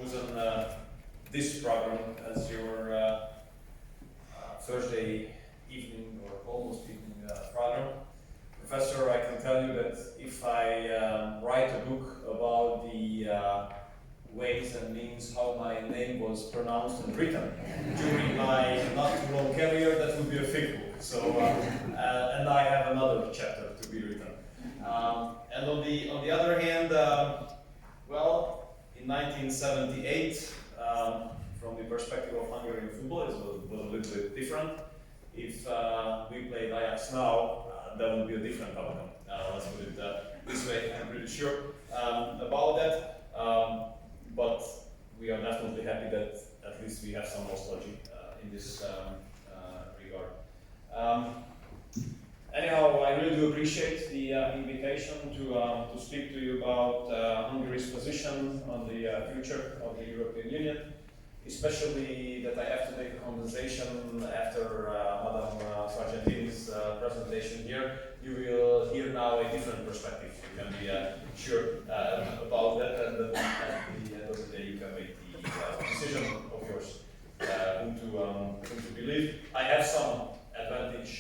chosen this program as your Thursday evening or almost evening program. Professor, I can tell you that if I write a book about the ways and means how my name was pronounced and written during my not too long career, that would be a fake book. So, and I have another chapter to be written. And on the other hand, well, in 1978, from the perspective of Hungarian football, it was a little bit different. If we played Ajax now, that would be a different outcome. Let's put it this way. I'm pretty sure about that. But we are definitely happy that at least we have some nostalgia in this regard. Anyhow, I really do appreciate the invitation to speak to you about Hungary's position on the future of the European Union, especially that I have to make a conversation after Madame Sargentini's presentation here. You will hear now a different perspective. You can be sure about that, and at the end of the day you can make the decision of yours whom to believe. I have some advantage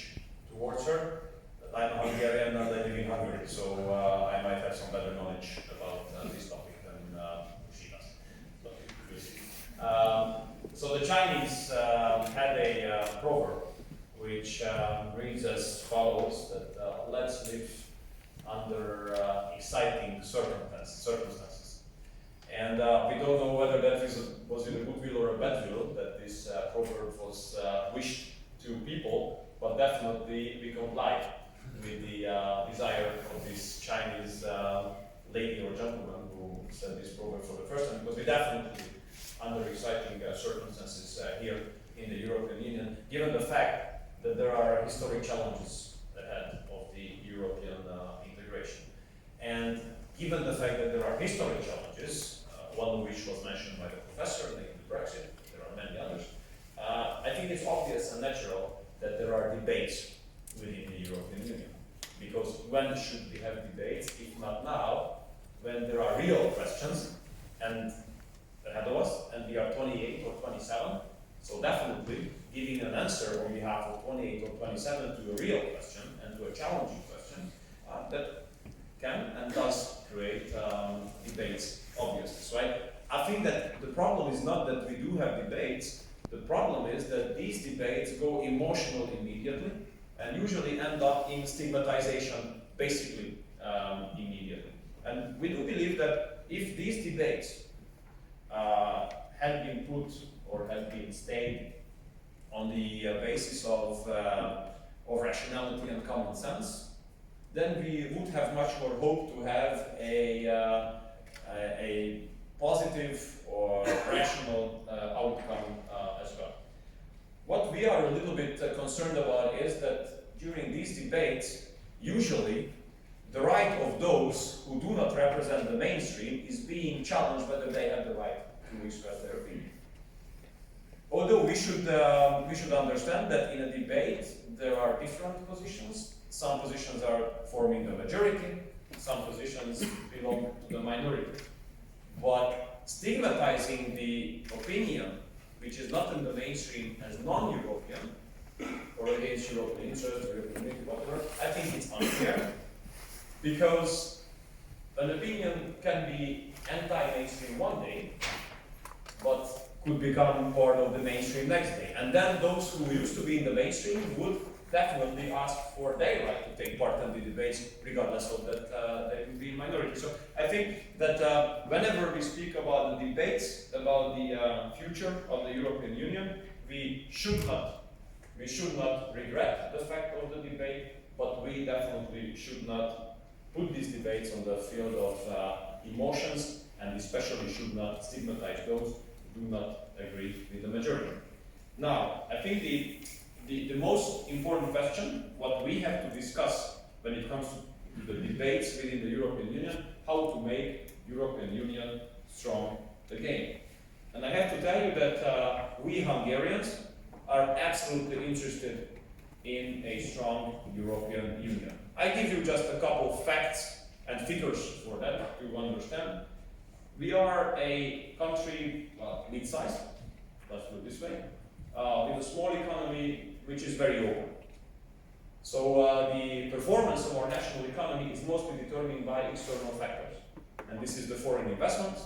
towards her. I'm a Hungarian and I live in Hungary, so I might have some better knowledge about this topic than she does. But we'll see. So the Chinese had a proverb which reads as follows: that let's live under exciting circumstances. And we don't know whether that was in a good will or a bad will that this proverb was wished to people, but definitely we complied with the desire of this Chinese lady or gentleman who said this proverb for the first time, because we definitely under exciting circumstances here in the European Union, given the fact that there are historic challenges ahead of the European integration. And given the fact that there are historic challenges, one of which was mentioned by the professor, namely Brexit, there are many others, I think it's obvious and natural that there are debates within the European Union. Because when should we have debates, if not now, when there are real questions and ahead of us, and we are 28 or 27, so definitely giving an answer on behalf of 28 or 27 to a real question and to a challenging question, that can and does create debates, obviously. So I think that the problem is not that we do have debates, the problem is that these debates go emotional immediately, and usually end up in stigmatization, basically immediately. And we do believe that if these debates had been put or had been stayed on the basis of rationality and common sense, then we would have much more hope to have a positive or rational outcome as well. What we are a little bit concerned about is that during these debates, usually the right of those who do not represent the mainstream is being challenged whether they have the right to express their opinion. Although we should understand that in a debate there are different positions. Some positions are forming the majority, some positions belong to the minority. But stigmatizing the opinion which is not in the mainstream as non-European, or against European interests, or European unity, whatever, I think it's unfair, because an opinion can be anti-mainstream one day, but could become part of the mainstream next day. And then those who used to be in the mainstream would definitely ask for their right to take part in the debates, regardless of that they would be in minority. So I think that whenever we speak about the debates about the future of the European Union, we should not regret the fact of the debate, but we definitely should not put these debates on the field of emotions, and especially should not stigmatize those who do not agree with the majority. Now, I think the most important question, what we have to discuss when it comes to the debates within the European Union, how to make European Union strong again. And I have to tell you that we Hungarians are absolutely interested in a strong European Union. I give you just a couple of facts and figures for that to understand. We are a country, well, mid-sized, let's put it this way, with a small economy which is very open. So the performance of our national economy is mostly determined by external factors. And this is the foreign investment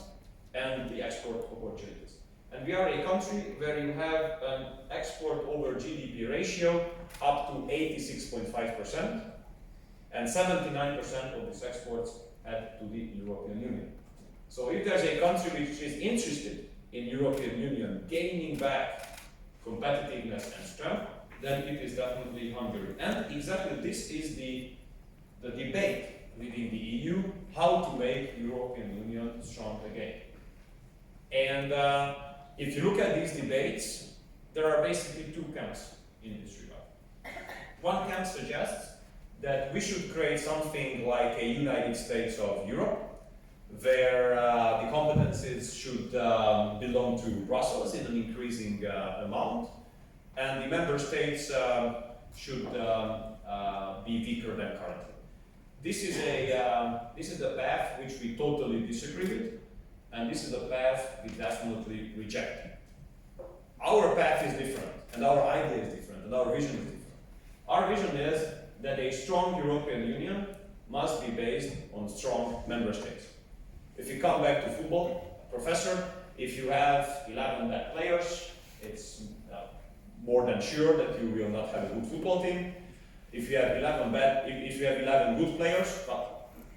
and the export opportunities. And we are a country where you have an export over GDP ratio up to 86.5%, and 79% of these exports head to the European Union. So if there's a country which is interested in European Union gaining back competitiveness and strength, then it is definitely Hungary. And exactly this is the debate within the EU, how to make European Union strong again. And if you look at these debates, there are basically two camps in this regard. One camp suggests that we should create something like a United States of Europe, where the competences should belong to Brussels in an increasing amount, and the member states should be weaker than currently. This is the path which we totally disagree with, and this is the path we definitely reject. Our path is different, and our idea is different, and our vision is different. Our vision is that a strong European Union must be based on strong member states. If you come back to football, professor, if you have 11 bad players, it's more than sure that you will not have a good football team. If you have 11 good players,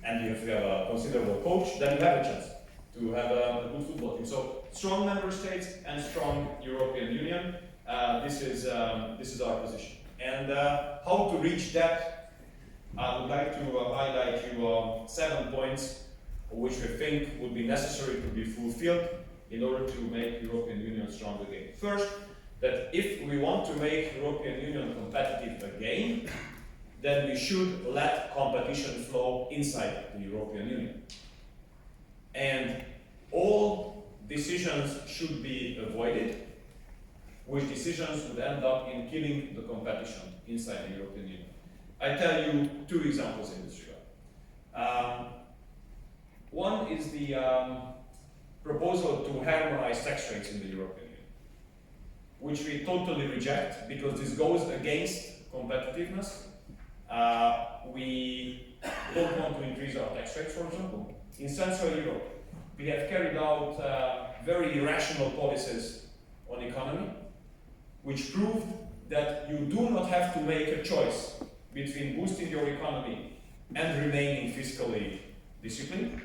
and if you have a considerable coach, then you have a chance to have a good football team. So strong member states and strong European Union. This is our position. And how to reach that? I would like to highlight you 7 points which we think would be necessary to be fulfilled in order to make European Union strong again. First, that if we want to make European Union competitive again, then we should let competition flow inside the European Union. And all decisions should be avoided, which decisions would end up in killing the competition inside the European Union. I tell you 2 examples in this regard. One is the proposal to harmonize tax rates in the European Union, which we totally reject because this goes against competitiveness. We don't want to increase our tax rates, for example. In Central Europe, we have carried out very irrational policies on economy, which proved that you do not have to make a choice between boosting your economy and remaining fiscally disciplined.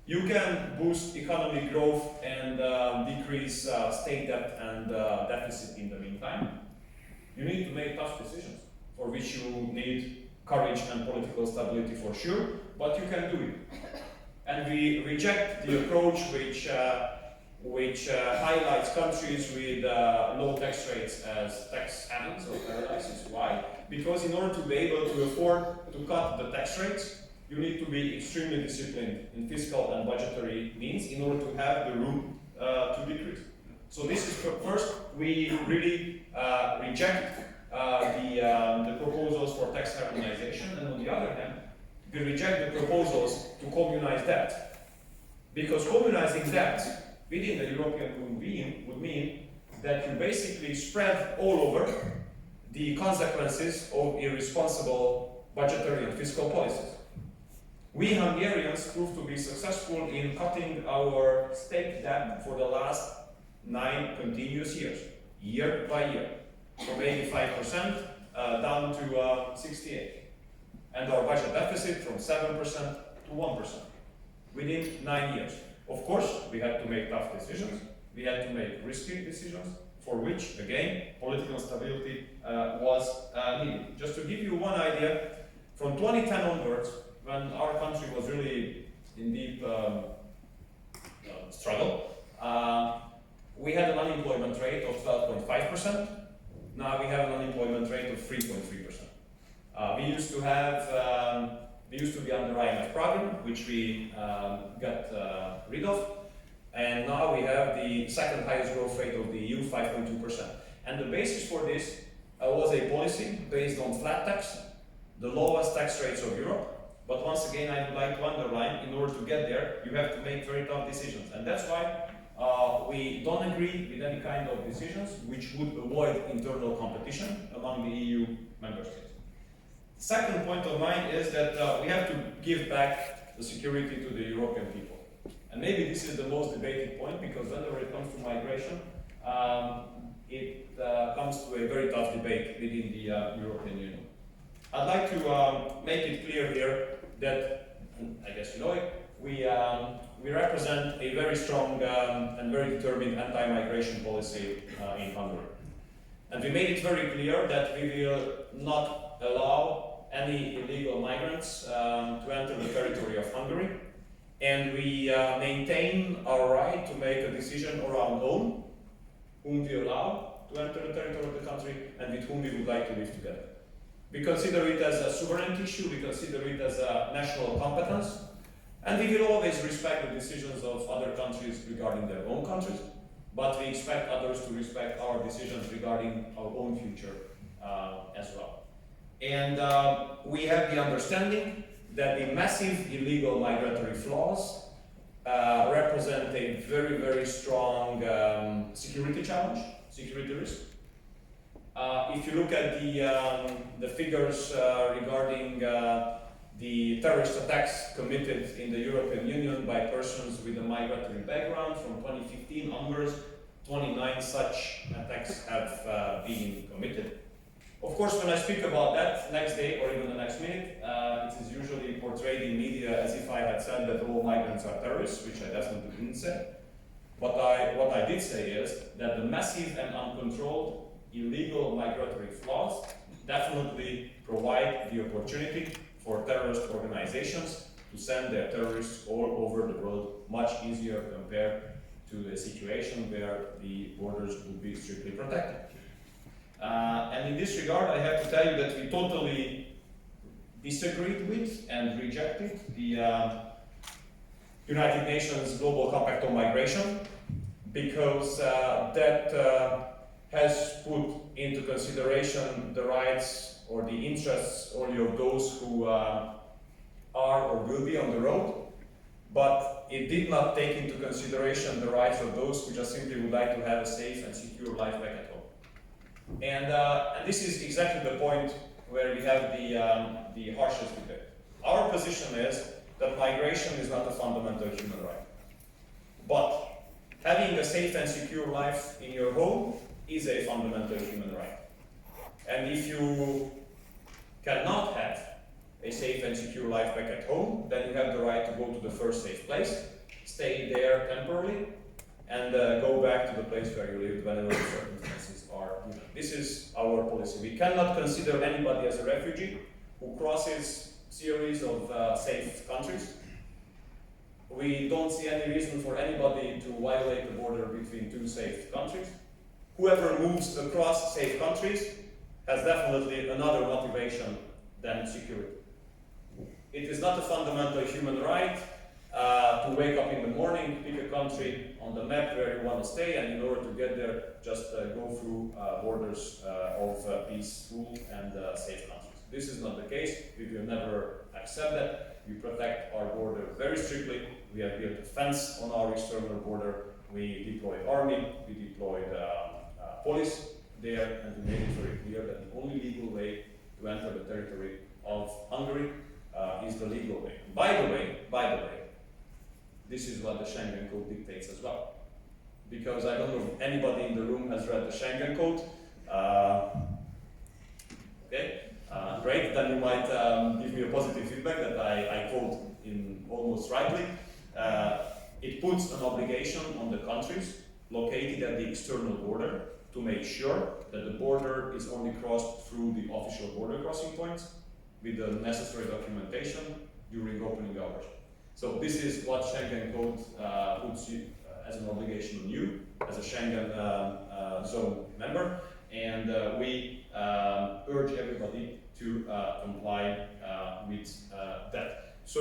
You can boost economic growth and decrease state debt and deficit in the meantime. You need to make tough decisions, for which you need courage and political stability for sure, but you can do it. And we reject the approach which highlights countries with low tax rates as tax havens or paradises. Why? Because in order to be able to afford to cut the tax rates, you need to be extremely disciplined in fiscal and budgetary means in order to have the room to decrease. So this is first, we really reject the proposals for tax harmonization, and on the other hand, we reject the proposals to communize debt. Because communizing debt within the European Union would mean that you basically spread all over the consequences of irresponsible budgetary and fiscal policies. We Hungarians proved to be successful in cutting our state debt for the last 9 continuous years, year by year, from 85% down to 68%, and our budget deficit from 7% to 1% within 9 years. Of course, we had to make tough decisions, we had to make risky decisions, for which, again, political stability was needed. Just to give you one idea, from 2010 onwards, when our country was really in deep struggle, we had an unemployment rate of 12.5%. Now we have an unemployment rate of 3.3%. We used to be under IMF program, which we got rid of, and now we have the second highest growth rate of the EU, 5.2%. And the basis for this was a policy based on flat tax, the lowest tax rates of Europe, But once again, I would like to underline, in order to get there, you have to make very tough decisions. And that's why we don't agree with any kind of decisions which would avoid internal competition among the EU member states. The second point of mine is that we have to give back the security to the European people. And maybe this is the most debated point, because whenever it comes to migration, it comes to a very tough debate within the European Union. I'd like to make it clear here that, I guess you know it, we represent a very strong and very determined anti-migration policy in Hungary. And we made it very clear that we will not allow any illegal migrants to enter the territory of Hungary. And we maintain our right to make a decision around whom we allow to enter the territory of the country and with whom we would like to live together. We consider it as a sovereignty issue, we consider it as a national competence, and we will always respect the decisions of other countries regarding their own countries, but we expect others to respect our decisions regarding our own future as well. And we have the understanding that the massive illegal migratory flows represent a very, very strong security challenge, security risk. If you look at the figures regarding the terrorist attacks committed in the European Union by persons with a migratory background from 2015 onwards, 29 such attacks have been committed. Of course, when I speak about that next day or even the next minute, it is usually portrayed in media as if I had said that all migrants are terrorists, which I definitely didn't say. What I did say is that the massive and uncontrolled illegal migratory flows definitely provide the opportunity for terrorist organizations to send their terrorists all over the world much easier compared to a situation where the borders would be strictly protected. And in this regard, I have to tell you that we totally disagreed with and rejected the United Nations Global Compact on Migration, because that has put into consideration the rights or the interests only of those who are or will be on the road, but it did not take into consideration the rights of those who just simply would like to have a safe and secure life back at home. And this is exactly the point where we have the harshest debate. Our position is that migration is not a fundamental human right. But having a safe and secure life in your home is a fundamental human right. And if you cannot have a safe and secure life back at home, then you have the right to go to the first safe place, stay there temporarily, and go back to the place where you lived whenever the circumstances are given. This is our policy. We cannot consider anybody as a refugee who crosses a series of safe countries. We don't see any reason for anybody to violate the border between two safe countries. Whoever moves across safe countries has definitely another motivation than security. It is not a fundamental human right to wake up in the morning, pick a country on the map where you want to stay, and in order to get there, just go through borders of peaceful and safe countries. This is not the case. We will never accept that. We protect our border very strictly. We have built a fence on our external border. We deployed army. We deployed police there, and we made it very clear that the only legal way to enter the territory of Hungary is the legal way. By the way, this is what the Schengen Code dictates as well. Because I don't know if anybody in the room has read the Schengen Code. Great, then you might give me a positive feedback that I quote in almost rightly. It puts an obligation on the countries located at the external border to make sure that the border is only crossed through the official border crossing points with the necessary documentation during opening hours. So this is what Schengen Code puts you as an obligation on you as a Schengen zone member, and we urge everybody to comply with that. So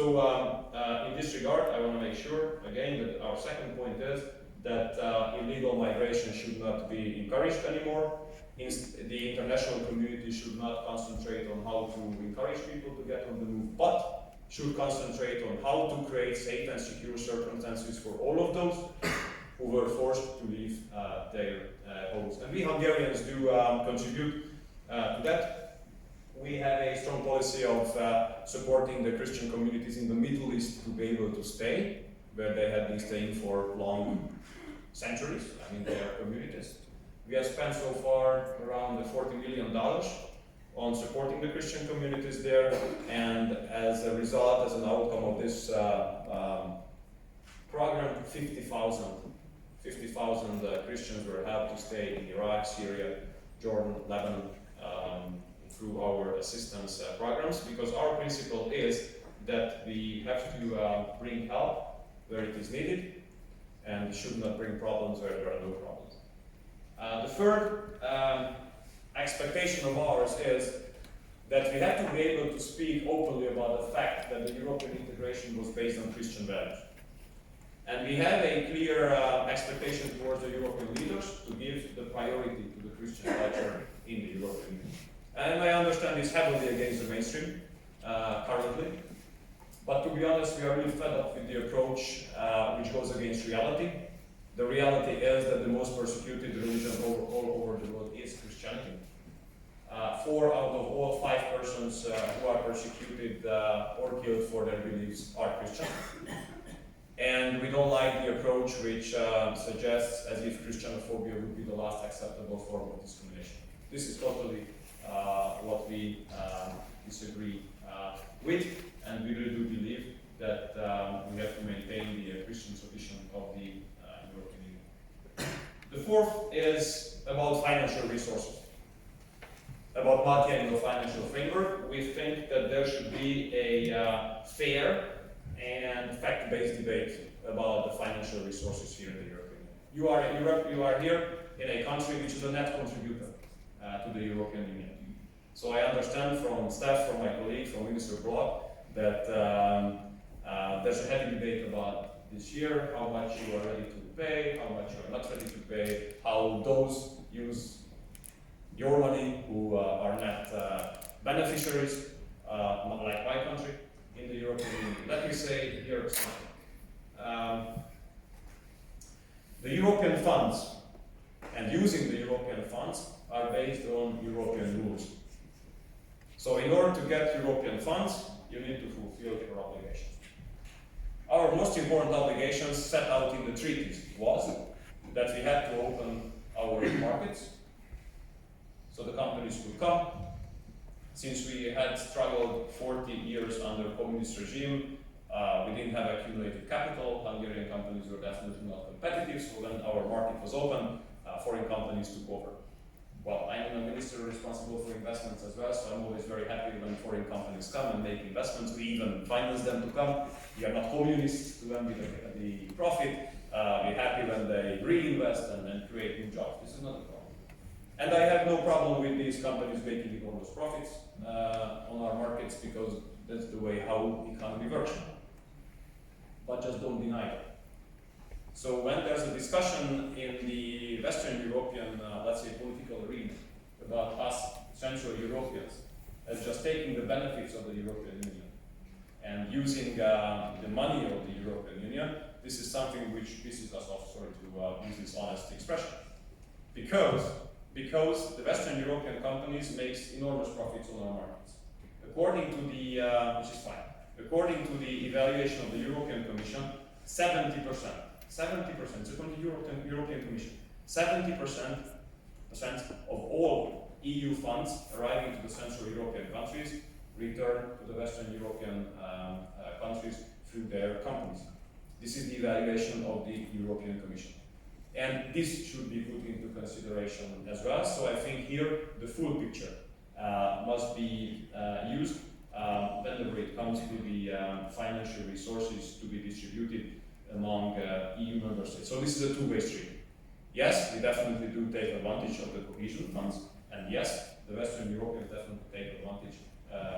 in this regard, I want to make sure again that our second point is that illegal migration should not be encouraged anymore. The international community should not concentrate on how to encourage people to get on the move, but should concentrate on how to create safe and secure circumstances for all of those who were forced to leave their homes. And we Hungarians do contribute to that. We have a strong policy of supporting the Christian communities in the Middle East to be able to stay, where they have been staying for long centuries, I mean their communities. We have spent so far around $40 million on supporting the Christian communities there, and as a result, as an outcome of this program, 50,000 Christians were helped to stay in Iraq, Syria, Jordan, Lebanon, through our assistance programs, because our principle is that we have to bring help where it is needed, and we should not bring problems where there are no problems. The third expectation of ours is that we have to be able to speak openly about the fact that the European integration was based on Christian values. And we have a clear expectation towards the European leaders to give the priority to the Christian culture in the European Union. And I understand it's heavily against the mainstream currently, but to be honest, we are really fed up with the approach which goes against reality. The reality is that the most persecuted religion all over the world is Christianity. 4 out of all 5 persons who are persecuted or killed for their beliefs are Christian. And we don't like the approach which suggests as if Christianophobia would be the last acceptable form of discrimination. This is totally what we disagree with, and we really do believe that we have to maintain the Christian tradition of the European Union. The fourth is about financial resources. About multi-annual financial framework, we think that there should be a fair and fact-based debate about the financial resources here in the European Union. You are in Europe, you are here in a country which is a net contributor to the European Union. So I understand from staff, from my colleague, from Minister Bloch, that there's a heavy debate about this year, how much you are ready to pay, how much you are not ready to pay, how those use your money who are not beneficiaries, like my country, in the European Union. Let me say here something. The European funds and using the European funds are based on European rules. So in order to get European funds, you need to fulfill your obligations. Our most important obligations set out in the treaties was that we had to open our markets so the companies could come. Since we had struggled 40 years under communist regime, we didn't have accumulated capital. Hungarian companies were definitely not competitive, so when our market was open, foreign companies took over. Well, I'm a minister responsible for investments as well, so I'm always very happy when foreign companies come and make investments. We even finance them to come. We are not communists to envy the profit. We're happy when they reinvest and create new jobs. This is not a problem. And I have no problem with these companies making enormous profits on our markets, because that's the way how economy works. But just don't deny it. So when there's a discussion in the Western European, let's say, political arena about us Central Europeans as just taking the benefits of the European Union and using the money of the European Union, this is something which pisses us off, sorry to use this honest expression. Because the Western European companies makes enormous profits on our markets. According to the, which is fine, according to the evaluation of the European Commission, 70%, so from the European Commission, 70% of all EU funds arriving to the Central European countries return to the Western European countries through their companies. This is the evaluation of the European Commission. And this should be put into consideration as well. So I think here the full picture must be used whenever it comes to the financial resources to be distributed among EU member states. So this is a two-way street. Yes, we definitely do take advantage of the cohesion funds, and yes, the Western Europeans definitely take advantage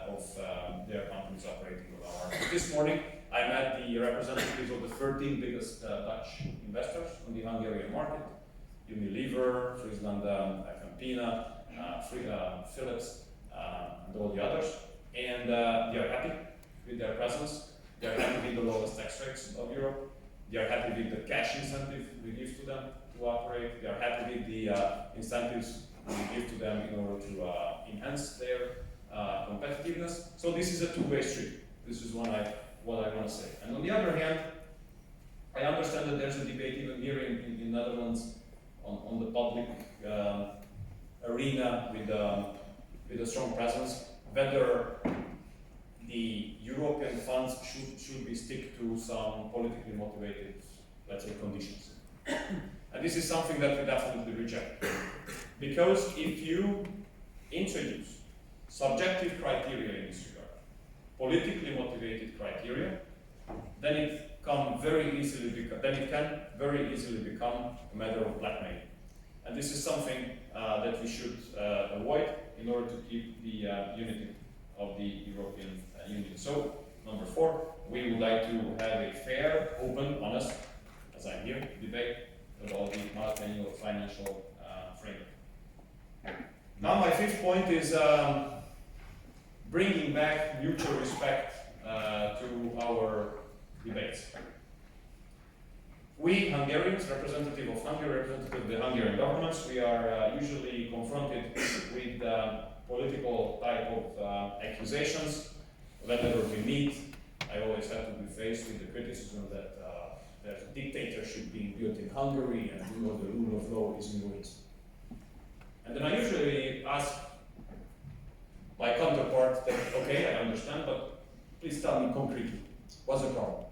of their companies operating on our market. This morning, I met the representatives of the 13 biggest Dutch investors on the Hungarian market: Unilever, Friesland, Campina, Philips, and all the others. And they are happy. with their presence. They are happy with the lowest tax rates of Europe. They are happy with the cash incentive we give to them to operate. They are happy with the incentives we give to them in order to enhance their competitiveness. So this is a two-way street. This is what I want to say. And on the other hand, I understand that there's a debate even here in Netherlands on the public arena with a strong presence, whether the European funds should be stick to some politically motivated, let's say, conditions. And this is something that we definitely reject. Because if you introduce subjective criteria in this regard, politically motivated criteria, then it can very easily become a matter of blackmail. And this is something that we should avoid in order to keep the unity of the European Union. So, number 4, we would like to have a fair, open, honest, as I'm here, debate about the multi-annual financial framework. Now my 5th point is bringing back mutual respect to our debates. We Hungarians, representative of Hungary, representative of the Hungarian governments, we are usually confronted with political type of accusations. Whenever we meet, I always have to be faced with the criticism that there's a dictatorship being built in Hungary and the rule of law is in ruins. And then I usually ask my counterpart that, okay, I understand, but please tell me concretely, what's the problem?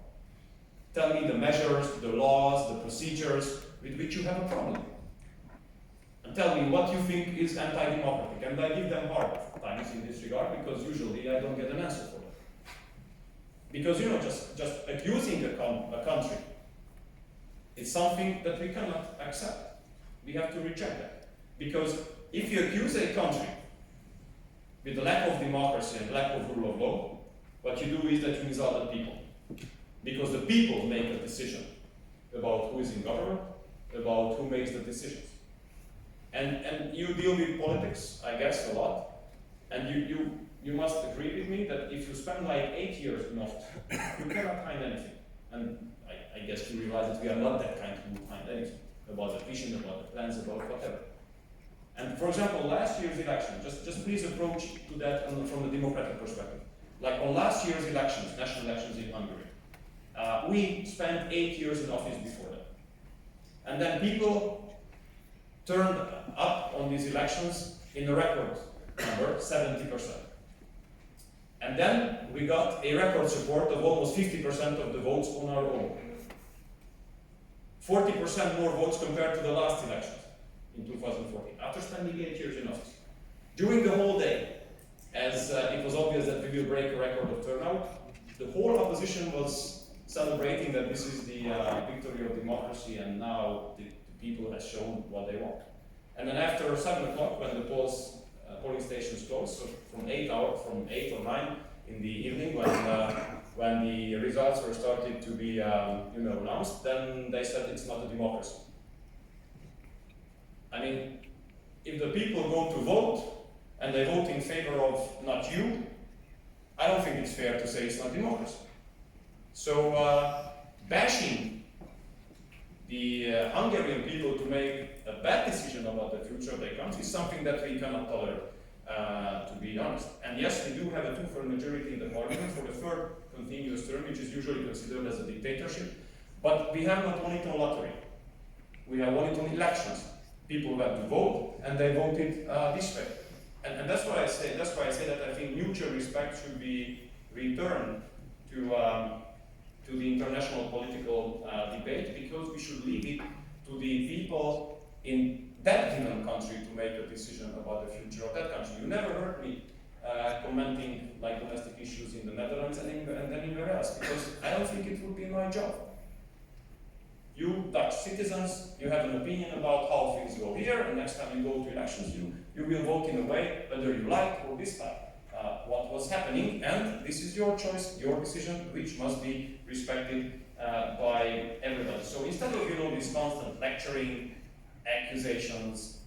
Tell me the measures, the laws, the procedures with which you have a problem. And tell me what you think is anti-democratic. And I give them hard times in this regard because usually I don't get an answer for them. Because, just accusing a country is something that we cannot accept. We have to reject that. Because if you accuse a country with the lack of democracy and lack of rule of law, what you do is that you insult the people. Because the people make a decision about who is in government, about who makes the decisions. And you deal with politics, I guess, a lot. And you must agree with me that if you spend like 8 years in office, you cannot find anything. And I guess you realize that we are not that kind who find anything about the vision, about the plans, about whatever. And for example, last year's election, just please approach to that from the democratic perspective. Like on last year's elections, national elections in Hungary, we spent 8 years in office before that. And then people turned up on these elections in a record number, 70%. And then we got a record support of almost 50% of the votes on our own. 40% more votes compared to the last elections in 2014, after spending 8 years in office. During the whole day, as it was obvious that we will break a record of turnout, the whole opposition was celebrating that this is the victory of democracy and now the people have shown what they want. And then after 7 o'clock, when the polling stations closed, so from 8 or 9 in the evening, when the results were started to be announced, then they said it's not a democracy. I mean, if the people go to vote and they vote in favor of not you, I don't think it's fair to say it's not democracy. So bashing the Hungarian people to make a bad decision about the future of their country is something that we cannot tolerate, to be honest. And yes, we do have a 2/3 majority in the parliament for the 3rd continuous term, which is usually considered as a dictatorship. But we have not won it on lottery. We have won it on elections. People went to vote, and they voted this way. And that's why I say that I think mutual respect should be returned to the international political debate, because we should leave it to the people in that given country to make a decision about the future of that country. You never heard me commenting like domestic issues in the Netherlands and anywhere else, because I don't think it would be my job. You Dutch citizens, you have an opinion about how things go here, and next time you go to elections, you will vote in a way whether you like or dislike what was happening, and this is your choice, your decision, which must be respected by everybody. So instead of this constant lecturing, accusations,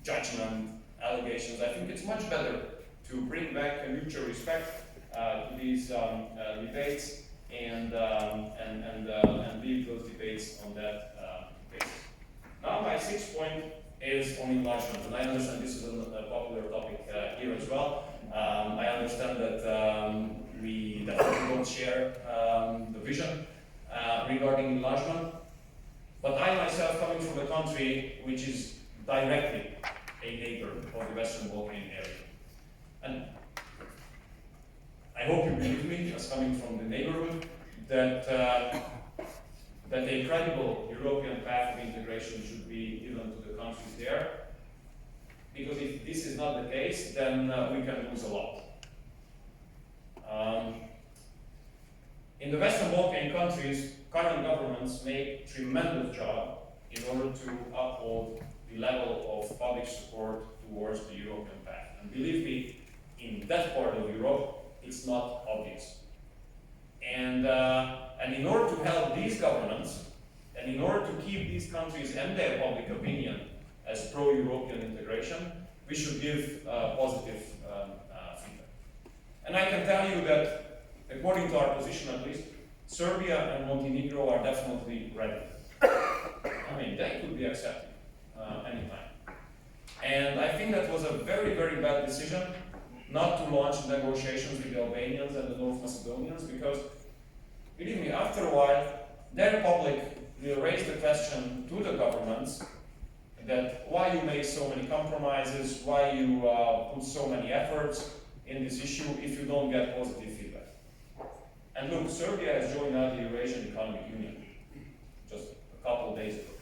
judgment, allegations, I think it's much better to bring back a mutual respect to these debates and lead those debates on that basis. Now my sixth point is on enlargement, and I understand this is a popular topic here as well. I understand that we definitely don't share the vision regarding enlargement, but I myself, coming from a country which is directly a neighbor of the Western Balkan area, and I hope you believe me, as coming from the neighborhood, that that a credible European path of integration should be given to the countries there. Because if this is not the case, then we can lose a lot. In the Western Balkan countries, current governments make tremendous job in order to uphold the level of public support towards the European path. And believe me, in that part of Europe, it's not obvious. And in order to help these governments, and in order to keep these countries and their public opinion as pro-European integration, we should give positive feedback. And I can tell you that, according to our position at least, Serbia and Montenegro are definitely ready. I mean, they could be accepted anytime. And I think that was a very, very bad decision not to launch negotiations with the Albanians and the North Macedonians, because, believe me, after a while, their public will raise the question to the governments that why you make so many compromises, why you put so many efforts in this issue if you don't get positive feedback. And look, Serbia has joined now the Eurasian Economic Union just a couple of days ago.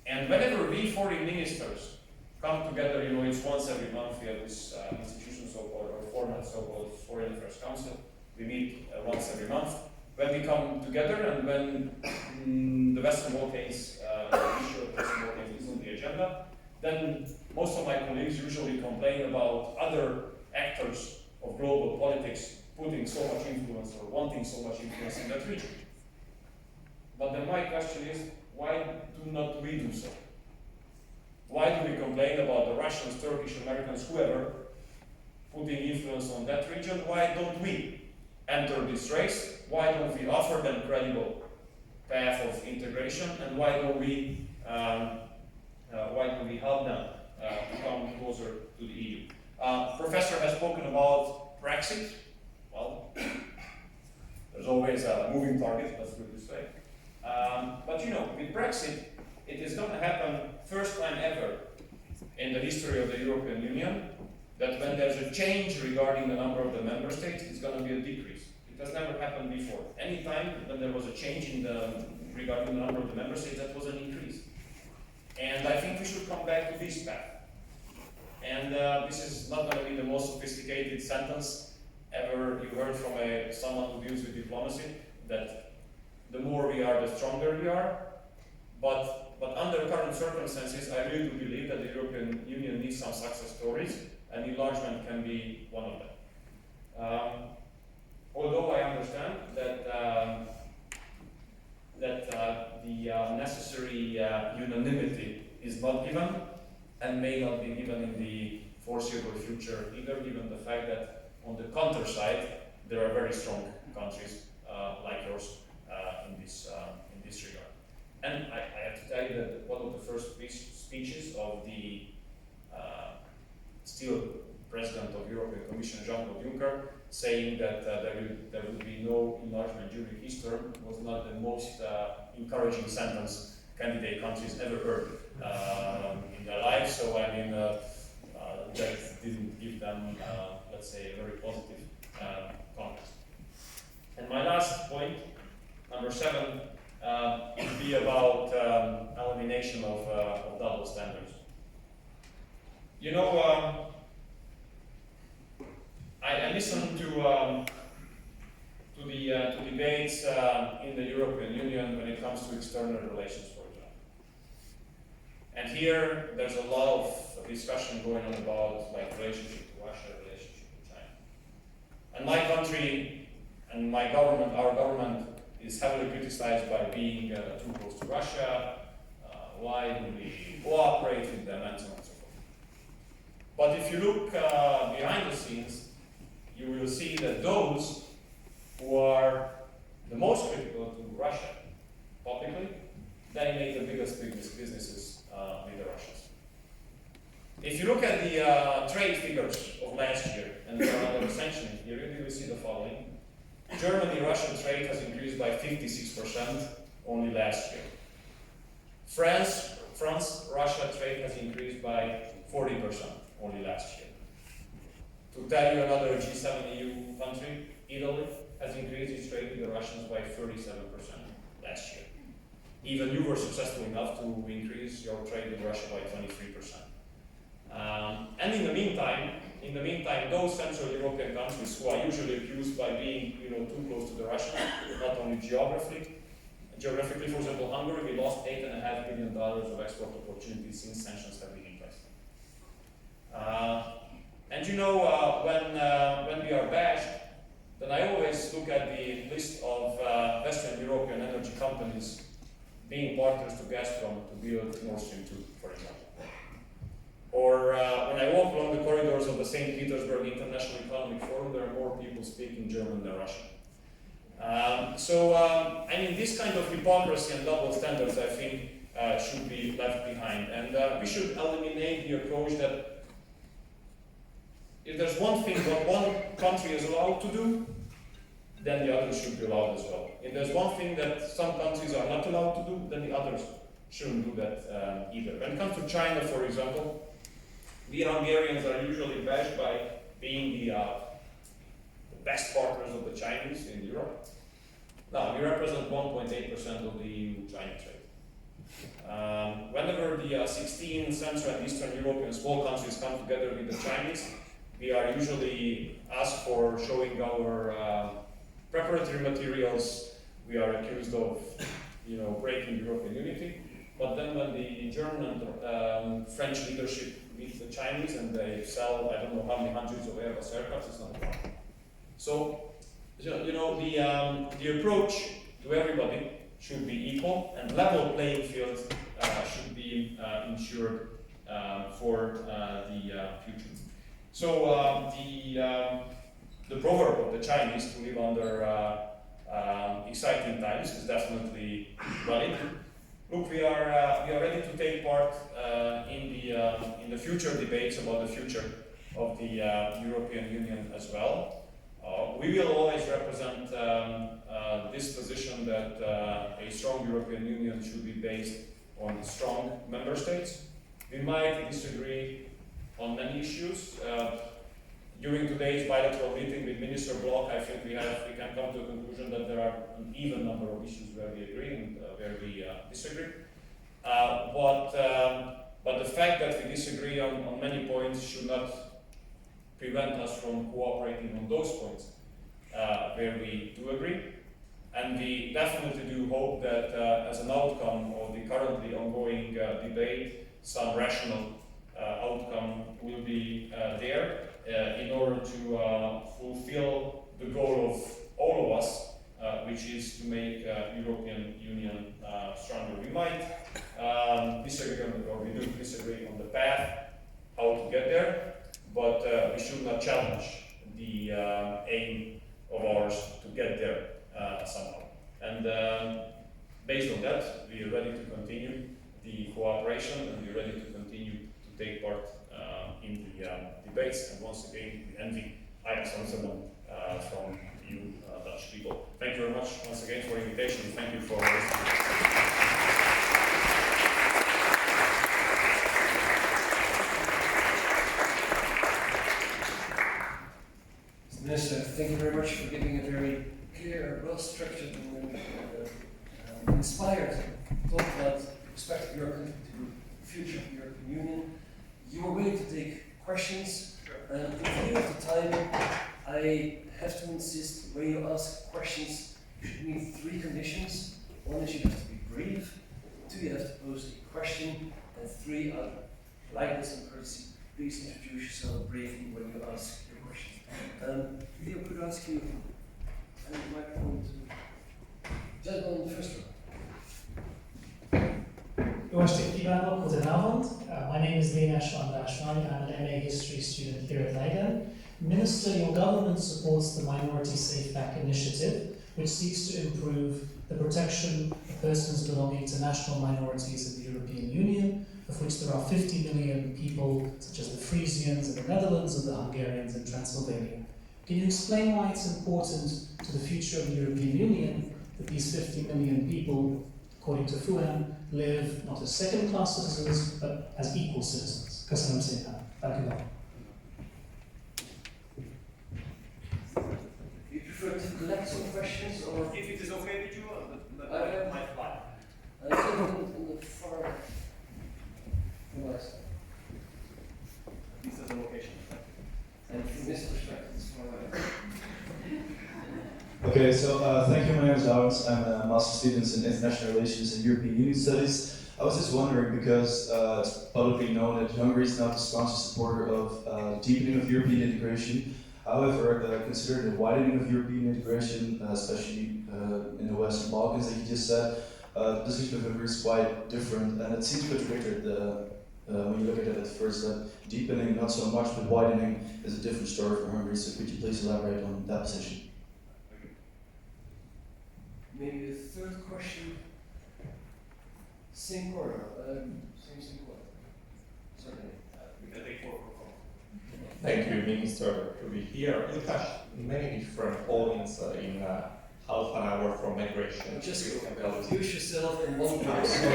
And whenever we foreign ministers come together, you know, it's once every month, we have this institution so-called, or format so-called Foreign Affairs Council. We meet once every month. When we come together and when the Western Balkans, the issue of Western Balkans is on the agenda, then most of my colleagues usually complain about other actors of global politics putting so much influence or wanting so much influence in that region. But then my question is, why do not we do so? Why do we complain about the Russians, Turkish, Americans, whoever, putting influence on that region? Why don't we enter this race? Why don't we offer them credible path of integration? And why don't we help them to come closer to the EU? Professor has spoken about Brexit. Well, there's always a moving target, let's put it this way. But you know, with Brexit, it is going to happen first time ever in the history of the European Union that when there's a change regarding the number of the member states, it's going to be a decrease. It has never happened before. Any time when there was a change in regarding the number of the member states, that was an increase. And I think we should come back to this path. And this is not going to be the most sophisticated sentence ever you heard from someone who deals with diplomacy, that the more we are, the stronger we are. But under current circumstances, I really do believe that the European Union needs some success stories, and enlargement can be one of them. Although I understand that the necessary unanimity is not given, and may not be given in the foreseeable future either, given the fact that on the counter side, there are very strong countries like yours in this regard. And I have to tell you that one of the first speeches of the still President of European Commission, Jean-Claude Juncker, saying that there will be no enlargement during his term was not the most encouraging sentence candidate countries ever heard in their lives. So I mean, that didn't give them, let's say, a very positive context. And my last point, number 7, would be about elimination of double standards. You know, I listened to the debates in the European Union when it comes to external relations, for example. And here, there's a lot of discussion going on about like relationship to Russia, relationship to China. And my country and my government, our government, is heavily criticized by being too close to Russia. Why do we cooperate with them, and so on and so forth. But if you look behind the scenes, you will see that those who are the most critical to Russia publicly, they make the biggest businesses with the Russians. If you look at the trade figures of last year, and they are under the sanctioning period, you will see the following. Germany-Russian trade has increased by 56% only last year. France-Russia trade has increased by 40% only last year. To tell you another G7 EU country, Italy has increased its trade with the Russians by 37% last year. Even you were successful enough to increase your trade with Russia by 23%. And in the meantime, those Central European countries who are usually accused by being, too close to the Russians, not only geographically, for example, Hungary, we lost $8.5 billion of export opportunities since sanctions have been in place. And when we are bashed, then I always look at the list of Western European energy companies being partners to Gazprom to build Nord Stream 2, for example. Or when I walk along the corridors of the St. Petersburg International Economic Forum, there are more people speaking German than Russian. This kind of hypocrisy and double standards, I think, should be left behind. And we should eliminate the approach that if there's one thing what one country is allowed to do, then the others should be allowed as well. If there's one thing that some countries are not allowed to do, then the others shouldn't do that either. When it comes to China, for example, we Hungarians are usually bashed by being the best partners of the Chinese in Europe. Now, we represent 1.8% of the EU-China trade. Whenever the 16 Central and Eastern European small countries come together with the Chinese, we are usually asked for showing our preparatory materials. We are accused of, breaking European unity. But then when the German and French leadership meet the Chinese and they sell, I don't know how many hundreds of Airbus aircraft, it's not a problem. So, the approach to everybody should be equal, and level playing field should be ensured for the future. So the proverb of the Chinese to live under exciting times is definitely valid. Look, we are ready to take part in the future debates about the future of the European Union as well. We will always represent this position that a strong European Union should be based on strong member states. We might disagree on many issues. During today's bilateral meeting with Minister Bloch, I think we can come to a conclusion that there are an even number of issues where we agree and where we disagree. But the fact that we disagree on many points should not prevent us from cooperating on those points where we do agree. And we definitely do hope that as an outcome of the currently ongoing debate, some rational outcome will be there in order to fulfill the goal of all of us, which is to make European Union stronger. We might disagree on the path how to get there, but we should not challenge the aim of ours to get there somehow. And based on that, we are ready to continue the cooperation, and we are ready to continue to take part in the debates. And once again, we envy Alex Amsterdam from you Dutch people. Thank you very much once again for the invitation. Thank you for listening. Minister, thank you very much for giving a very clear, well-structured and inspired talk about the respect of your country to the future of the European Union. You were willing to take questions. In view of the time, I have to insist when you ask questions, you need 3 conditions. 1 is you have to be brief, 2 you have to pose a question, and 3 out of politeness and courtesy, please introduce yourself briefly when you ask your question. Leo, could I ask you the microphone to gentleman in the first row? Jó estét kívánok, guten Abend. My name is Dénes Andrásvány. I'm an MA History student here at Leiden. Minister, your government supports the Minority Safe Pack initiative, which seeks to improve the protection of persons belonging to national minorities in the European Union, of which there are 50 million people, such as the Frisians in the Netherlands and the Hungarians in Transylvania. Can you explain why it's important to the future of the European Union that these 50 million people, according to FUAN, live not as second-class citizens, but as equal citizens? Köszönöm szépen. Thank you. You prefer to collect some questions, or If it is okay with you, that might fly. in the far right. This is the location. And from this perspective, it's far right. Okay, so thank you. My name is Alex. I'm a master student in International Relations and European Union Studies. I was just wondering, because it's publicly known that Hungary is not a staunch supporter of deepening of European integration. However, considering the widening of European integration, especially in the Western Balkans, like you just said, the position of Hungary is quite different, and it seems contradictory when you look at it at first, that deepening not so much, but widening is a different story for Hungary. So could you please elaborate on that position? Maybe a third question. Same corner. Same corner. Certainly. I think for Thank you, Minister, to be here. You touched many different points in half an hour from migration. Just introduce yourself in one place.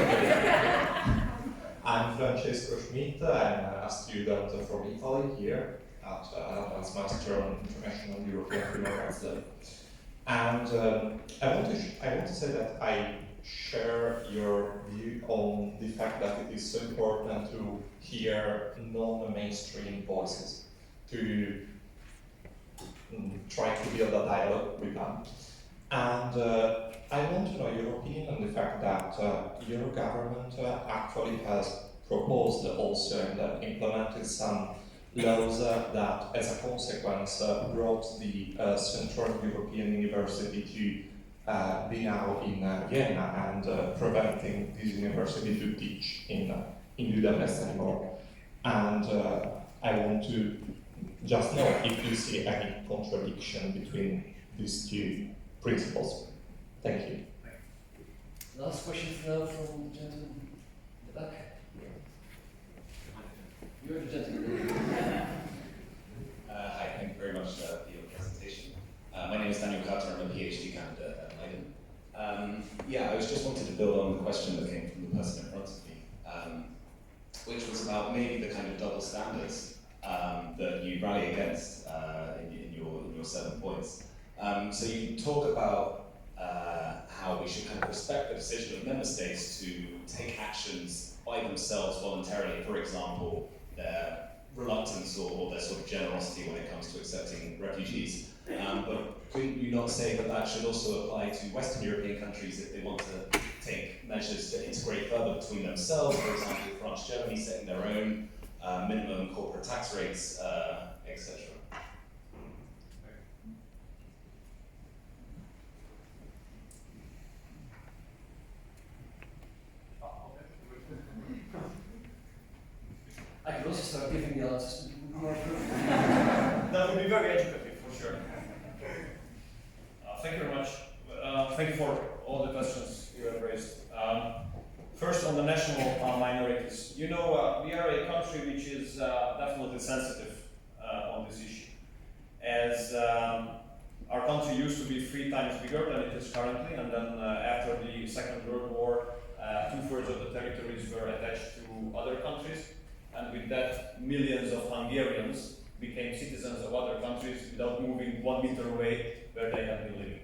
I'm Francesco Schmidt. I'm a student from Italy here at an advanced master on international European human rights law. And I want to say that I share your view on the fact that it is so important to hear non-mainstream voices, to try to build a dialogue with them. And I want to know your opinion on the fact that your government actually has proposed also and implemented some laws that, as a consequence, brought the Central European University to be now in Vienna and preventing this university to teach in Budapest anymore. And I want to just know if you see any contradiction between these two principles. Thank you. Last question now from the gentleman in the back. You're the gentleman. Hi, thank you very much for your presentation. My name is Daniel Carter. I'm a PhD candidate at Leiden. Yeah, I was just wanted to build on the question that came from the person in front of me, which was about maybe the kind of double standards that you rally against in your 7 points. So you talk about how we should kind of respect the decision of member states to take actions by themselves voluntarily, for example, their reluctance or their sort of generosity when it comes to accepting refugees. But couldn't you not say that that should also apply to Western European countries if they want to take measures to integrate further between themselves, for example, France, Germany setting their own minimum corporate tax rates, etc.? I could also start giving the answers more appropriate. That would be very educative, for sure. Thank you very much. Thank you for all the questions you have raised. First, on the national minorities. You know, we are a country which is definitely sensitive on this issue. As our country used to be 3 times bigger than it is currently, and then after the Second World War, 2/3 of the territories were attached to other countries. And with that, millions of Hungarians became citizens of other countries without moving 1 meter away where they had been living.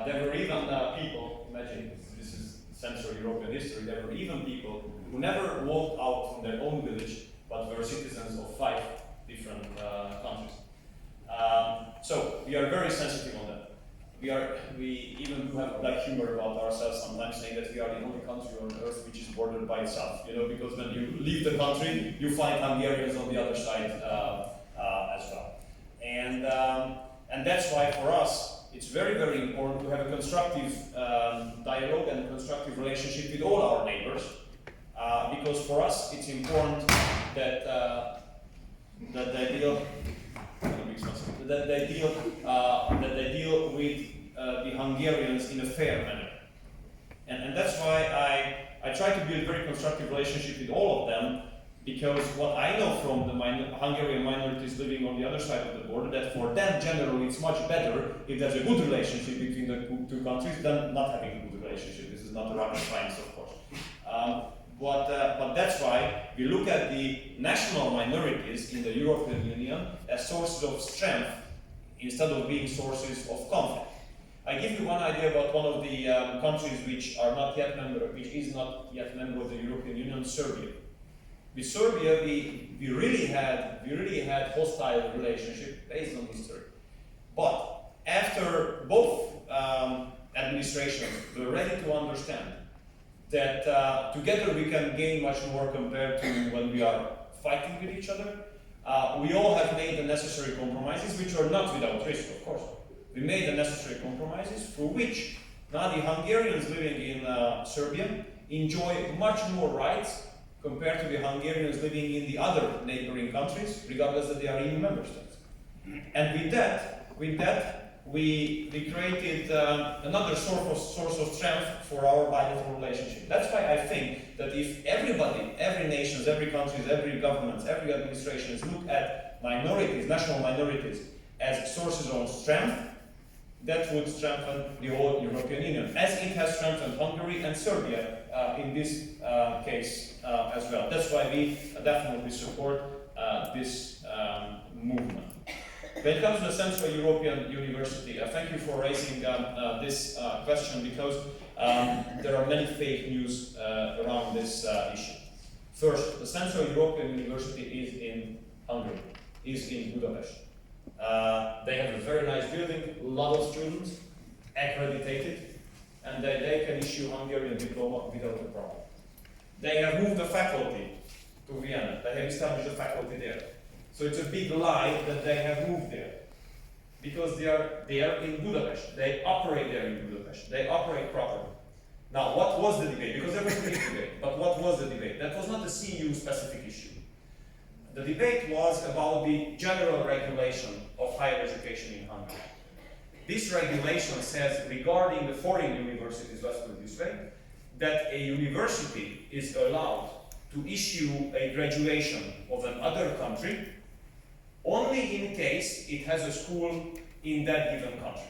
There were even people, imagine this is Central European history, there were even people who never walked out from their own village but were citizens of 5 different countries. So we are very sensitive on that. We even do have black humor about ourselves sometimes, saying that we are the only country on earth which is bordered by itself. You know, because when you leave the country, you find Hungarians on the other side as well. And that's why for us, it's very, very important to have a constructive dialogue and a constructive relationship with all our neighbors. because for us it's important that that they deal with the Hungarians in a fair manner, and that's why I try to build a very constructive relationship with all of them, because what I know from the Hungarian minorities living on the other side of the border, that for them generally it's much better if there's a good relationship between the two countries than not having a good relationship. This is not a rocket science, of course. But that's why we look at the national minorities in the European Union as sources of strength instead of being sources of conflict. I give you one idea about one of the countries which is not yet member of the European Union, Serbia. With Serbia, we really had hostile relationship based on history. But after both administrations were ready to understand that together we can gain much more compared to when we are fighting with each other, we all have made the necessary compromises, which are not without risk, of course. We made the necessary compromises for which now the Hungarians living in Serbia enjoy much more rights compared to the Hungarians living in the other neighboring countries, regardless that they are EU member states. And with that, we created another source of strength for our bilateral relationship. That's why I think that if everybody, every nation, every country, every government, every administration look at minorities, national minorities, as sources of strength, that would strengthen the whole European Union, as it has strengthened Hungary and Serbia in this case as well. That's why we definitely support this movement. When it comes to the Central European University, thank you for raising this question, because there are many fake news around this issue. First, the Central European University is in Hungary, is in Budapest. They have a very nice building, a lot of students, accredited, and they can issue Hungarian diploma without a problem. They have moved the faculty to Vienna. They have established a faculty there. So it's a big lie that they have moved there, because they are in Budapest. They operate there in Budapest. They operate properly. Now, what was the debate? Because there was a big debate, but what was the debate? That was not a CEU specific issue. The debate was about the general regulation of higher education in Hungary. This regulation says, regarding the foreign universities, let's put it this way, that a university is allowed to issue a graduation of another country only in case it has a school in that given country.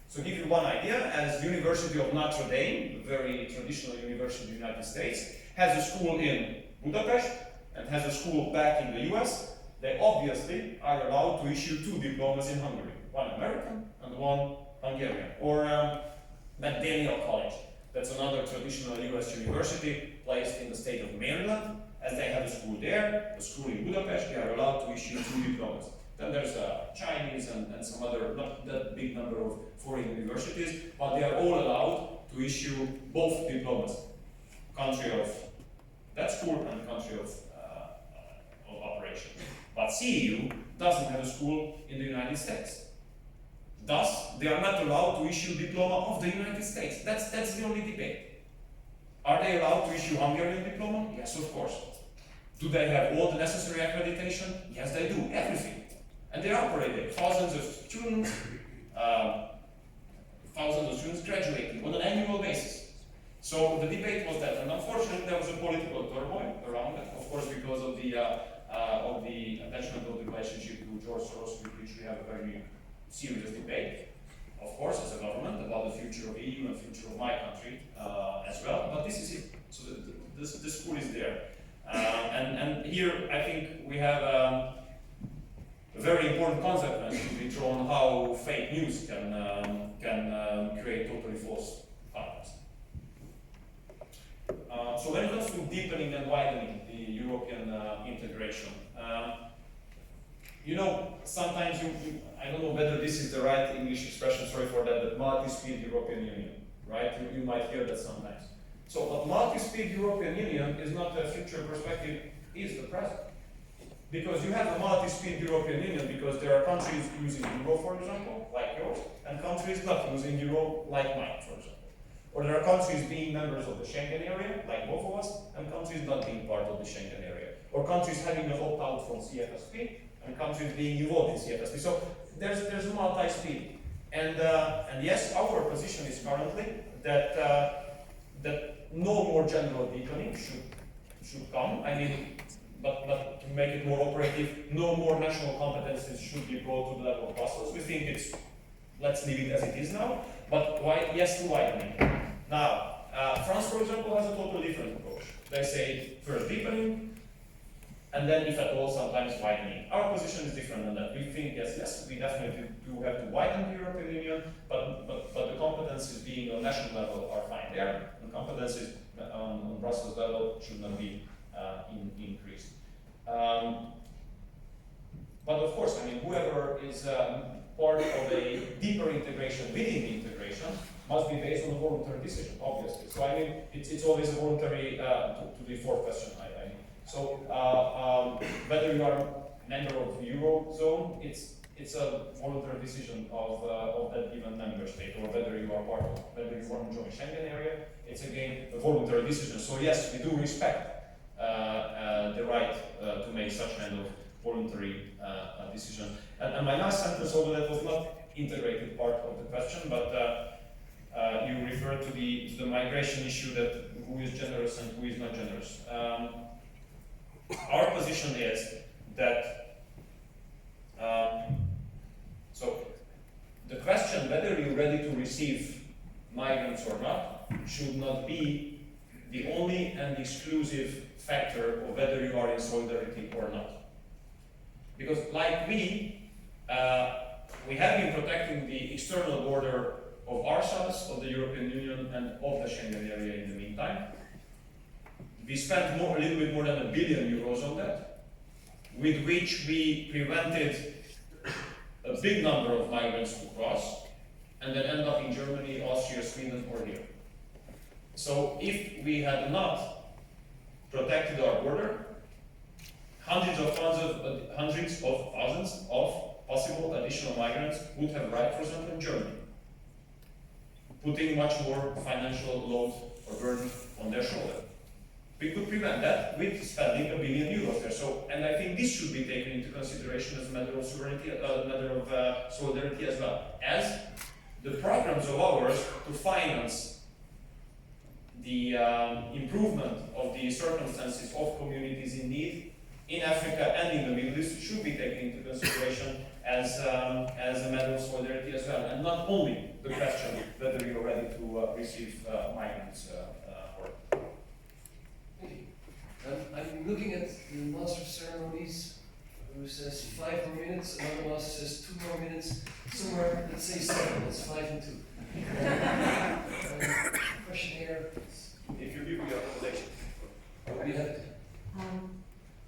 So to give you one idea, as University of Notre Dame, a very traditional university in the United States, has a school in Budapest and has a school back in the US, they obviously are allowed to issue two diplomas in Hungary, one American and one Hungarian. Or McDaniel College, that's another traditional US university placed in the state of Maryland, as they have a school there, a school in Budapest, they are allowed to issue two diplomas. Then there's Chinese and some other, not that big number of foreign universities, but they are all allowed to issue both diplomas, country of that school and country of operation. But CEU doesn't have a school in the United States. Thus, they are not allowed to issue diploma of the United States. That's the only debate. Are they allowed to issue Hungarian diploma? Yes, of course. Do they have all the necessary accreditation? Yes, they do, everything. And they operate there. Thousands of students graduating on an annual basis. So the debate was that, and unfortunately there was a political turmoil around it, of course, because of the attachment of the relationship to George Soros, with which we have a very serious debate, of course, as a government, about the future of EU and the future of my country as well. But this is it. So the school is there. And here I think we have a very important consequence to be drawn, how fake news can create totally false context. So when it comes to deepening and widening the European integration, you know, sometimes I don't know whether this is the right English expression, sorry for that, but multi-speed European Union, right? You might hear that sometimes. So, but multi-speed European Union is not a future perspective, is the present. Because you have a multi-speed European Union because there are countries using euro, for example, like yours, and countries not using euro, like mine, for example. Or there are countries being members of the Schengen area, like both of us, and countries not being part of the Schengen area. Or countries having an opt-out from CFSP, and countries being involved in CFSP. So there's a multi-speed. And yes, our position is currently that no more general deepening should come. I mean, but to make it more operative, no more national competences should be brought to the level of Brussels. We think let's leave it as it is now. But yes to widening. Now, France, for example, has a totally different approach. They say first deepening, and then, if at all, sometimes widening. Our position is different than that. We think, yes, we definitely do have to widen the European Union, but the competences being on national level are fine there. The competences on Brussels level should not be increased. But of course, I mean, whoever is part of a deeper integration within the integration must be based on a voluntary decision, obviously. So I mean, it's always a voluntary, to the fourth question, I mean. So whether you are a member of the Eurozone, it's a voluntary decision of that given member state, or whether you are part of, whether you want to join Schengen area, it's again a voluntary decision. So yes, we do respect the right to make such kind of voluntary decision. And my last sentence, although that was not integrated part of the question, but you referred to the migration issue, that who is generous and who is not generous. Our position is that so the question whether you're ready to receive migrants or not should not be the only and exclusive factor of whether you are in solidarity or not. Because like we have been protecting the external border of ourselves, of the European Union, and of the Schengen area in the meantime. We spent a little bit more than €1 billion on that, with which we prevented a big number of migrants to cross, and then end up in Germany, Austria, Sweden, or here. So if we had not protected our border, hundreds of thousands of possible additional migrants would have arrived, for example, in Germany, putting much more financial load or burden on their shoulder. We could prevent that with spending €1 billion there. So, and I think this should be taken into consideration as a matter of sovereignty, a matter of solidarity as well, as the programs of ours to finance the improvement of the circumstances of communities in need in Africa and in the Middle East should be taken into consideration as a matter of solidarity as well, and not only the question whether you're ready to receive migrants or. Thank you. I'm looking at the master ceremonies, who says 5 more minutes, another master says 2 more minutes, somewhere, let's say 7, that's 5 and 2. Question here. If you give me authorization. We have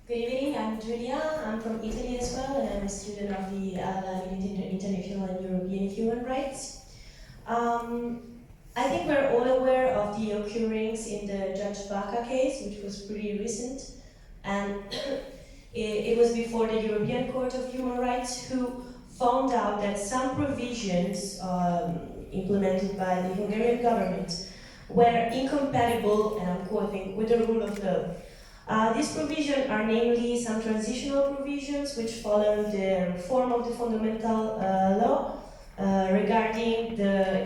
Good evening, I'm Julia. I'm from Italy as well, and I'm a student of the Leiden International and European Human Rights. I think we're all aware of the occurrence in the Judge Baca case, which was pretty recent, and it was before the European Court of Human Rights, who found out that some provisions implemented by the Hungarian government were incompatible, and I'm quoting, with the rule of law. These provisions are namely some transitional provisions which follow the reform of the fundamental law regarding the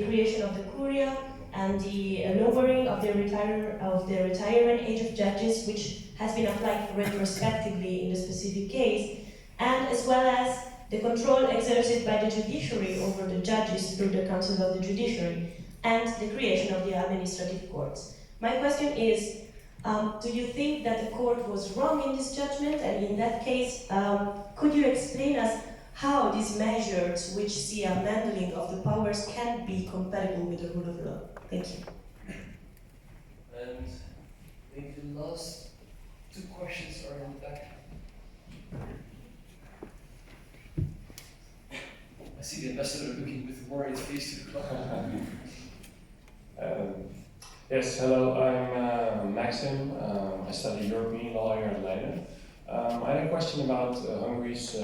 creation of the Curia and the lowering of the retirement age of judges, which has been applied retrospectively in the specific case, and as well as the control exerted by the judiciary over the judges through the Council of the Judiciary, and the creation of the administrative courts. My question is, do you think that the court was wrong in this judgment? And in that case, could you explain us how these measures, which see a handling of the powers, can be compatible with the rule of law? Thank you. And maybe the last 2 questions are in the back. I see the ambassador looking with a worried face to the clock. Yes, hello, I'm Maxim. I study European law here at Leiden. I had a question about Hungary's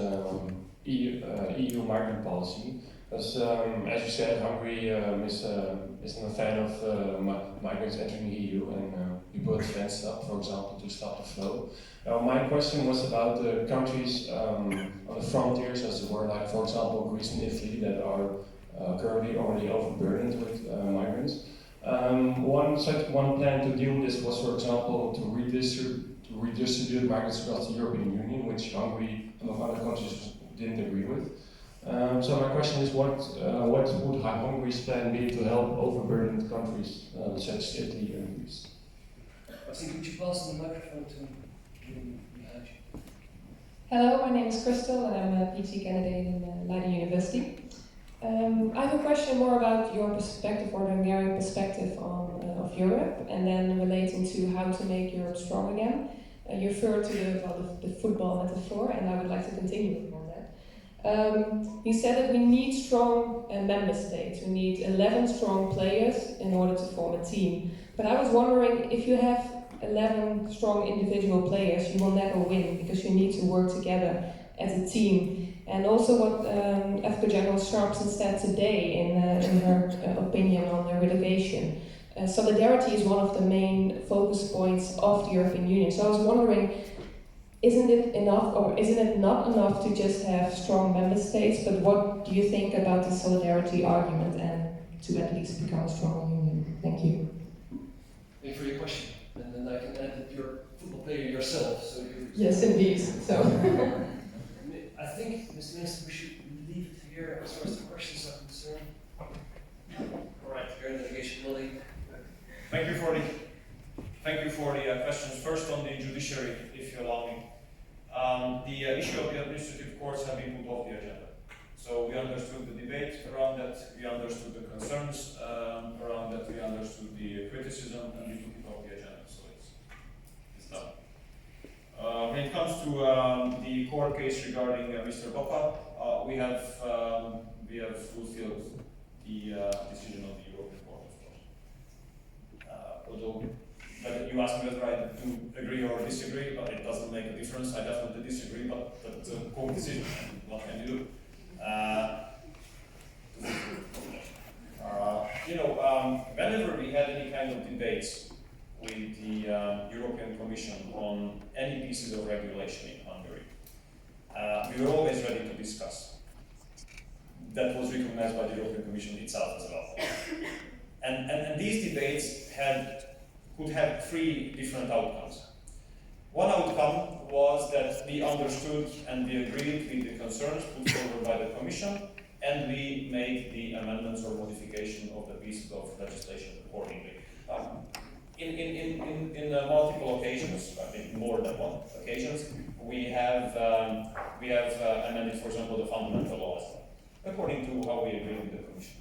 EU migrant policy. Because, as you said, Hungary isn't a fan of migrants entering the EU, and we put fences up, for example, to stop the flow. My question was about the countries on the frontiers, as it were, like, for example, Greece and Italy, that are currently already overburdened with migrants. One plan to deal with this was, for example, to redistribute migrants across the European Union, which Hungary, among other countries, didn't agree with. So my question is, what would Hungary's plan be to help overburdened countries such as Italy and Greece? I think would you pass the microphone to behind you? Hello, my name is Crystal and I'm a PhD candidate in Leiden University. I have a question more about your perspective or the Hungarian perspective of Europe, and then relating to how to make Europe strong again. You referred to the football metaphor, and I would like to continue on that. You said that we need strong member states. We need 11 strong players in order to form a team. But I was wondering, if you have 11 strong individual players, you will never win, because you need to work together as a team. And also what Africa General Sharpson said today in her opinion on the relegation. Solidarity is one of the main focus points of the European Union. So I was wondering, isn't it enough, or isn't it not enough to just have strong member states, but what do you think about the solidarity argument and to at least become a stronger union? Thank you. Thank you for your question. And then I can add that you're a football player yourself, so you... Yes, indeed. So. I think, Mr. Minister, we should leave it here as far as the questions are concerned. All right, here in the delegation building. Thank you for the questions. First on the judiciary, if you allow me. The issue of the administrative courts have been put off the agenda. So we understood the debate around that, we understood the concerns around that, we understood the criticism, and we took it off the agenda. So it's done. When it comes to the court case regarding Mr. Boppa, we have fulfilled the decision of the European Court, of course. Although you asked me whether I do agree or disagree, but it doesn't make a difference. I definitely disagree, but that's a court decision. What can you do? Whenever we had any kind of debates with the European Commission on any pieces of regulation in Hungary, we were always ready to discuss. That was recognized by the European Commission itself as well. And these debates could have three different outcomes. One outcome was that we understood and we agreed with the concerns put forward by the Commission, and we made the amendments or modification of the pieces of legislation accordingly. In multiple occasions, I think more than one occasions, we have amended, for example, the fundamental laws, according to how we agree with the Commission.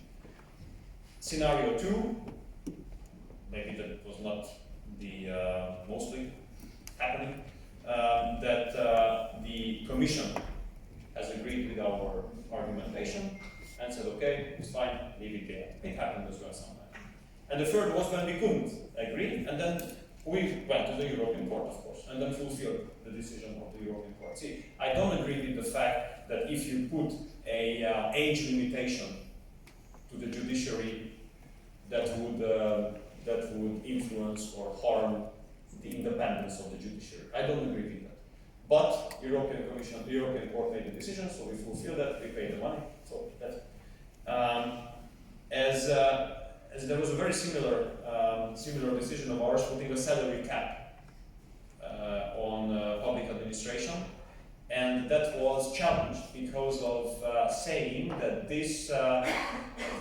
Scenario 2, maybe that was not the mostly happening, that the Commission has agreed with our argumentation and said, okay, it's fine, leave it there. It happened as well sometimes. And the third was when we couldn't agree, and then we went to the European Court, of course, and then fulfilled the decision of the European Court. See, I don't agree with the fact that if you put a age limitation to the judiciary, that would influence or harm the independence of the judiciary. I don't agree with that. But the European Court made a decision, so we fulfill that, we pay the money. So that as there was a very similar decision of ours putting a salary cap on public administration, and that was challenged because of saying that this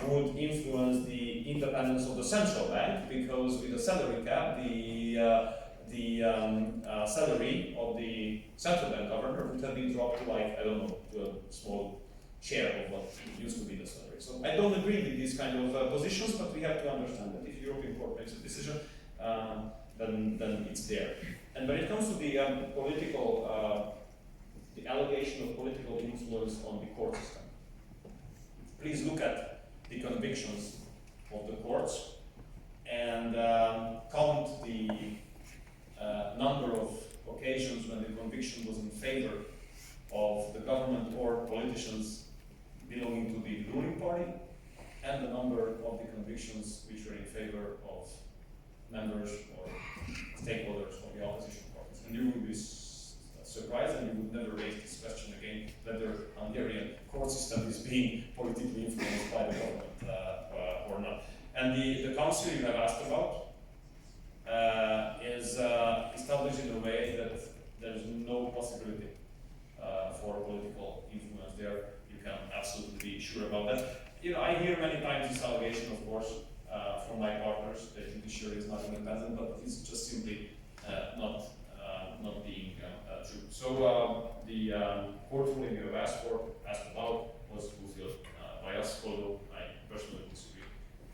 would influence the independence of the central bank, because with the salary cap, the salary of the central bank governor would have been dropped to, like, I don't know, to a small share of what used to be the salary. So I don't agree with these kind of positions, but we have to understand that if the European Court makes a decision, then it's there. And when it comes to the the allegation of political influence on the court system, please look at the convictions of the courts and count the number of occasions when the conviction was in favor of the government or politicians belonging to the ruling party and the number of the convictions which were in favor of members or stakeholders of the opposition parties. And you would be surprised, and you would never raise this question again, whether Hungarian court system is being politically influenced by the government or not. And the council you have asked about is established in a way that there is no possibility for political influence there. You can absolutely be sure about that. You know, I hear many times this allegation, of course, from my partners that the judiciary is not independent, but it's just simply not being true. So the court ruling you have asked about was fulfilled by us, although I personally disagree,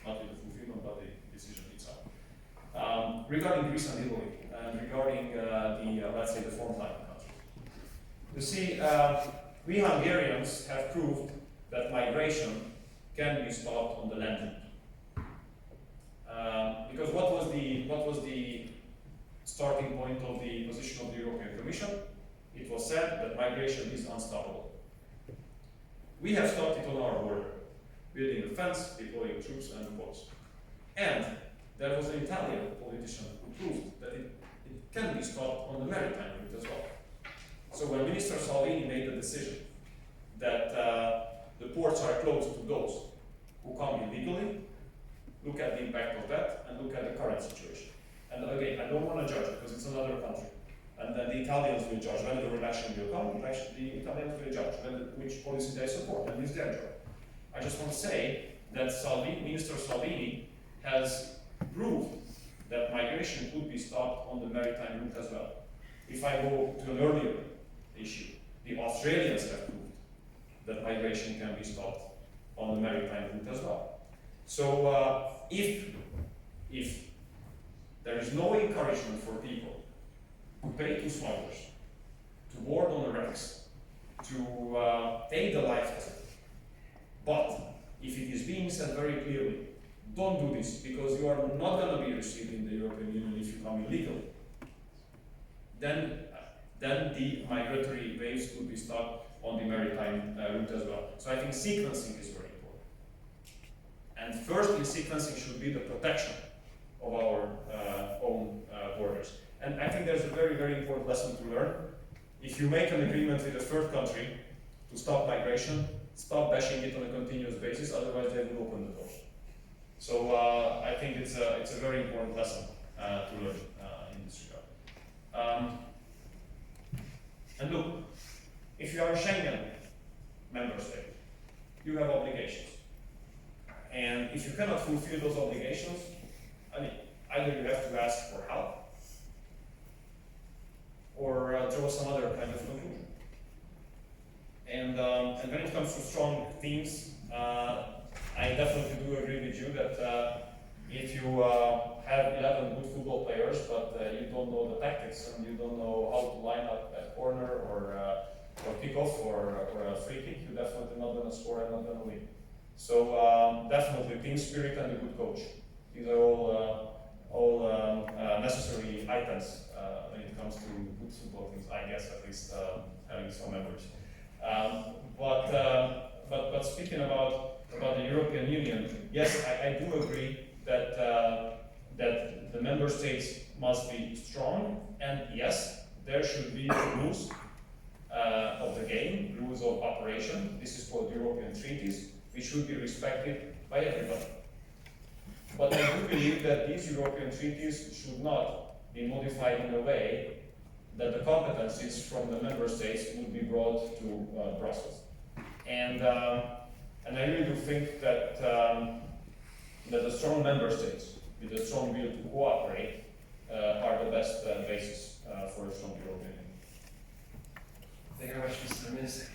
not with the fulfillment, but the decision itself. Regarding Greece and Italy, and regarding let's say, the frontline countries. You see, we Hungarians have proved that migration can be stopped on the land. Because what was the starting point of the position of the European Commission? It was said that migration is unstoppable. We have started on our border, building a fence, deploying troops and boats. And there was an Italian politician who proved that it can be stopped on the maritime route as well. So when Minister Salvini made the decision that the ports are closed to those who come illegally, look at the impact of that and look at the current situation. And again, I don't want to judge because it's another country. And then the Italians will judge when the election will come, the Italians will judge which policy they support, and it's their job. I just want to say that Minister Salvini has proved that migration could be stopped on the maritime route as well. If I go to an earlier issue, the Australians have proved that migration can be stopped on the maritime route as well. So if there is no encouragement for people to pay to smugglers, to board on the wrecks, to take the life hazard, but if it is being said very clearly, don't do this because you are not going to be received in the European Union if you come illegally, then the migratory waves could be stopped on the maritime route as well. So I think sequencing is very important. And first in sequencing should be the protection of our own borders. And I think there's a very, very important lesson to learn. If you make an agreement with a third country to stop migration, stop bashing it on a continuous basis, otherwise they will open the doors. So I think it's a very important lesson to learn in this regard. And look, if you are a Schengen member state, you have obligations. And if you cannot fulfill those obligations, I mean, either you have to ask for help or draw some other kind of conclusion. And when it comes to strong teams, I definitely do agree with you that if you have 11 good football players, but you don't know the tactics and you don't know how to line up at corner or kickoff or a free kick, you're definitely not going to score and not going to win. So definitely team spirit and a good coach. These are all necessary items when it comes to good football teams, I guess, at least having some members. But speaking about the European Union, yes, I do agree that that the member states must be strong, and yes, there should be rules of the game, rules of operation. This is called European treaties, which should be respected by everybody. But I do believe that these European treaties should not be modified in a way that the competencies from the member states would be brought to Brussels. And I really do think that that the strong member states with a strong will to cooperate are the best basis for a strong European Union. Thank you very much, Mr. Minister.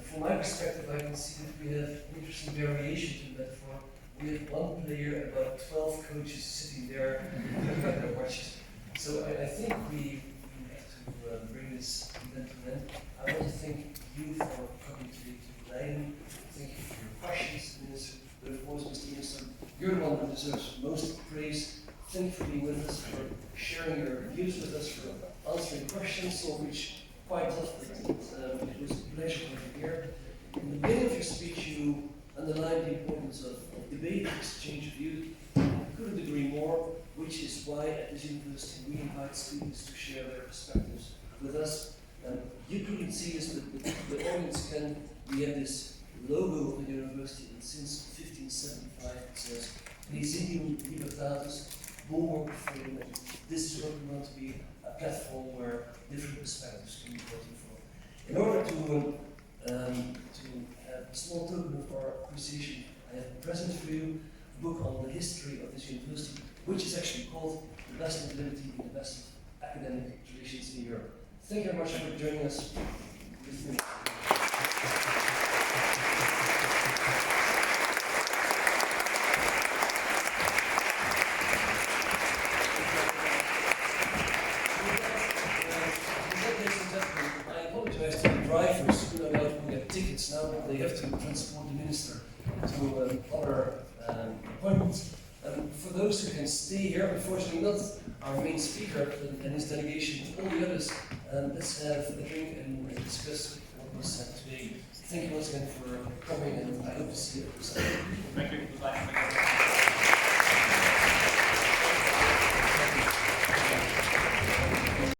From my perspective, I can see that we have an interesting variation to the metaphor. We have one player, about 12 coaches sitting there looking their watches. So I think we have to bring this event to an end. I want to thank you for coming to Leiden. Thank you for your questions, Minister. But of course, Mr. Minister, you're the one who deserves most praise. Thank you for being with us, for sharing your views with us, for answering questions, some of which quite tough, but it was a pleasure to be here. In the beginning of your speech, you underlined the importance of debate, exchange of views. I couldn't agree more, which is why at this university we invite students to share their perspectives with us. You couldn't see this, but the audience can. We have this logo of the university, and since 1575 it says Presidium Libertatis, Bulwark of Freedom. And this is what we want to be a platform where different perspectives can be brought forward. In order to have a small token of our appreciation, I have present for you a book on the history of this university, which is actually called The Best of Liberty in the Best of Academic Traditions in Europe. Thank you very much for joining us. I apologize to the drivers who are allowed to get tickets now. They have to transport the minister to other appointments. For those who can stay here, unfortunately not our main speaker and his delegation, all the others, let's have a drink and discuss what was said today. Thank you once again for coming, and I hope to see you. Thank you. Goodbye.